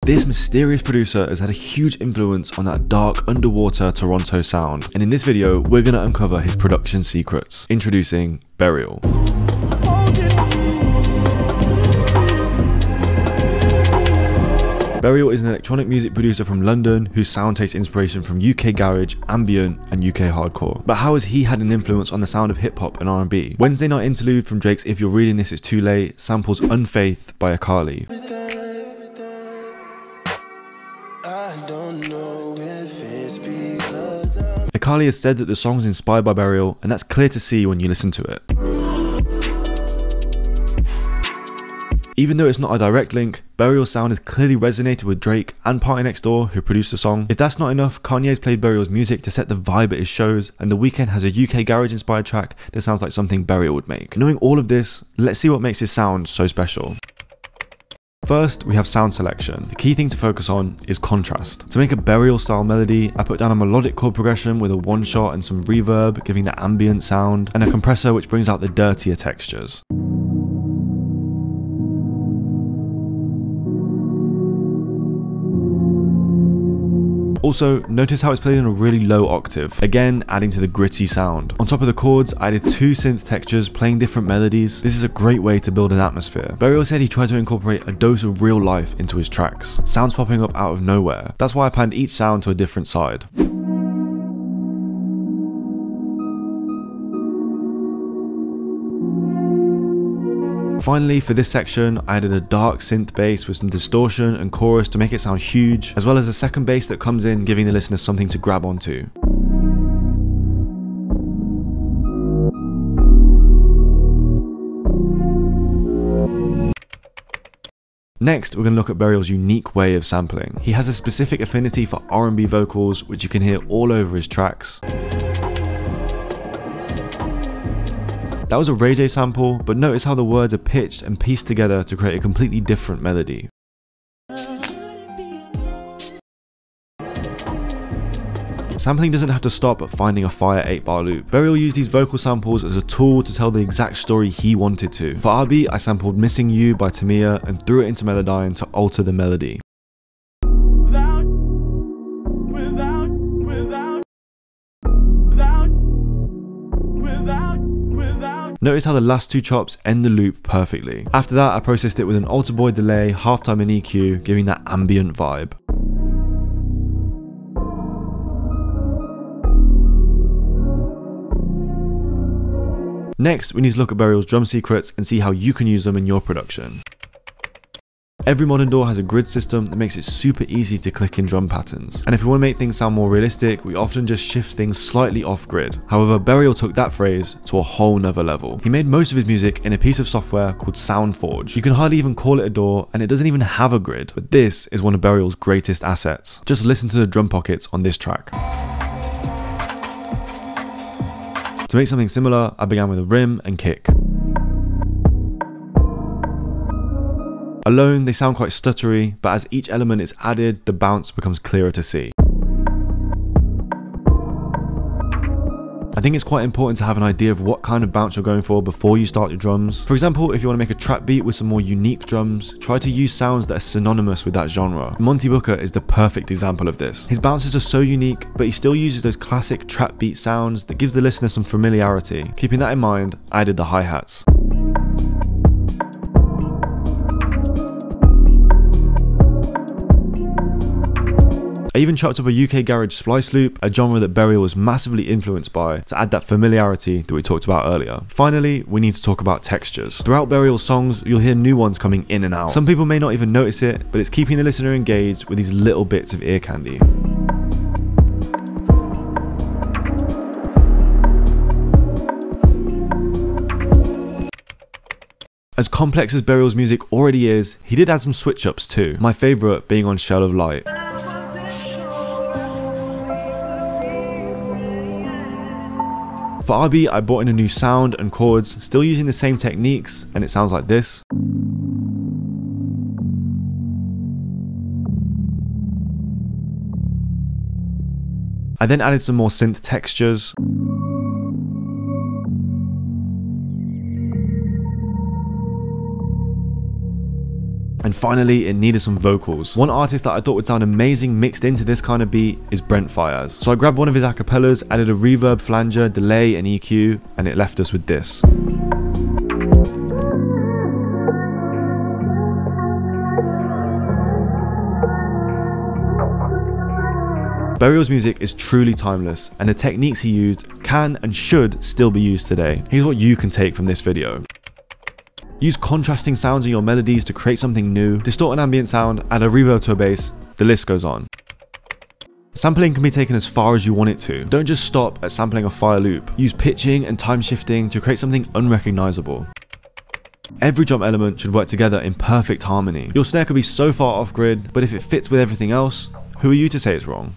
This mysterious producer has had a huge influence on that dark underwater Toronto sound, and in this video we're going to uncover his production secrets. Introducing Burial. Burial is an electronic music producer from London whose sound takes inspiration from UK garage, ambient and UK hardcore. But how has he had an influence on the sound of hip hop and R&B? Wednesday Night Interlude from Drake's If You're Reading This It's Too Late samples Unfaith by Akali. Akali has said that the song is inspired by Burial, and that's clear to see when you listen to it. Even though it's not a direct link, Burial's sound has clearly resonated with Drake and Party Next Door, who produced the song. If that's not enough, Kanye's played Burial's music to set the vibe at his shows, and The Weeknd has a UK garage inspired track that sounds like something Burial would make. Knowing all of this, let's see what makes his sound so special. First, we have sound selection. The key thing to focus on is contrast. To make a Burial style melody, I put down a melodic chord progression with a one shot and some reverb, giving that ambient sound, and a compressor which brings out the dirtier textures. Also, notice how it's played in a really low octave, again adding to the gritty sound. On top of the chords, I added two synth textures playing different melodies. This is a great way to build an atmosphere. Burial said he tried to incorporate a dose of real life into his tracks, sounds popping up out of nowhere. That's why I panned each sound to a different side. Finally, for this section, I added a dark synth bass with some distortion and chorus to make it sound huge, as well as a second bass that comes in, giving the listener something to grab onto. Next, we're going to look at Burial's unique way of sampling. He has a specific affinity for R&B vocals, which you can hear all over his tracks. That was a Ray J sample, but notice how the words are pitched and pieced together to create a completely different melody. Sampling doesn't have to stop at finding a fire 8-bar loop. Burial used these vocal samples as a tool to tell the exact story he wanted to. For our beat, I sampled Missing You by Tamia and threw it into Melodyne to alter the melody. Notice how the last two chops end the loop perfectly. After that, I processed it with an alter boy delay, halftime and EQ, giving that ambient vibe. Next, we need to look at Burial's drum secrets and see how you can use them in your production. Every modern DAW has a grid system that makes it super easy to click in drum patterns. And if we want to make things sound more realistic, we often just shift things slightly off grid. However, Burial took that phrase to a whole nother level. He made most of his music in a piece of software called SoundForge. You can hardly even call it a DAW, and it doesn't even have a grid, but this is one of Burial's greatest assets. Just listen to the drum pockets on this track. To make something similar, I began with a rim and kick. Alone, they sound quite stuttery, but as each element is added, the bounce becomes clearer to see. I think it's quite important to have an idea of what kind of bounce you're going for before you start your drums. For example, if you want to make a trap beat with some more unique drums, try to use sounds that are synonymous with that genre. Monty Booker is the perfect example of this. His bounces are so unique, but he still uses those classic trap beat sounds that gives the listener some familiarity. Keeping that in mind, I added the hi-hats. I even chopped up a UK garage splice loop, a genre that Burial was massively influenced by, to add that familiarity that we talked about earlier. Finally, we need to talk about textures. Throughout Burial's songs, you'll hear new ones coming in and out. Some people may not even notice it, but it's keeping the listener engaged with these little bits of ear candy. As complex as Burial's music already is, he did add some switch-ups too, my favourite being on Shell of Light. For RB, I brought in a new sound and chords, still using the same techniques, and it sounds like this. I then added some more synth textures. And finally, it needed some vocals. One artist that I thought would sound amazing mixed into this kind of beat is Brent Faiyaz. So I grabbed one of his acapellas, added a reverb, flanger, delay and EQ, and it left us with this. Burial's music is truly timeless, and the techniques he used can and should still be used today. Here's what you can take from this video. Use contrasting sounds in your melodies to create something new, distort an ambient sound, add a reverb to a bass, the list goes on. Sampling can be taken as far as you want it to. Don't just stop at sampling a fire loop. Use pitching and time shifting to create something unrecognizable. Every drum element should work together in perfect harmony. Your snare could be so far off grid, but if it fits with everything else, who are you to say it's wrong?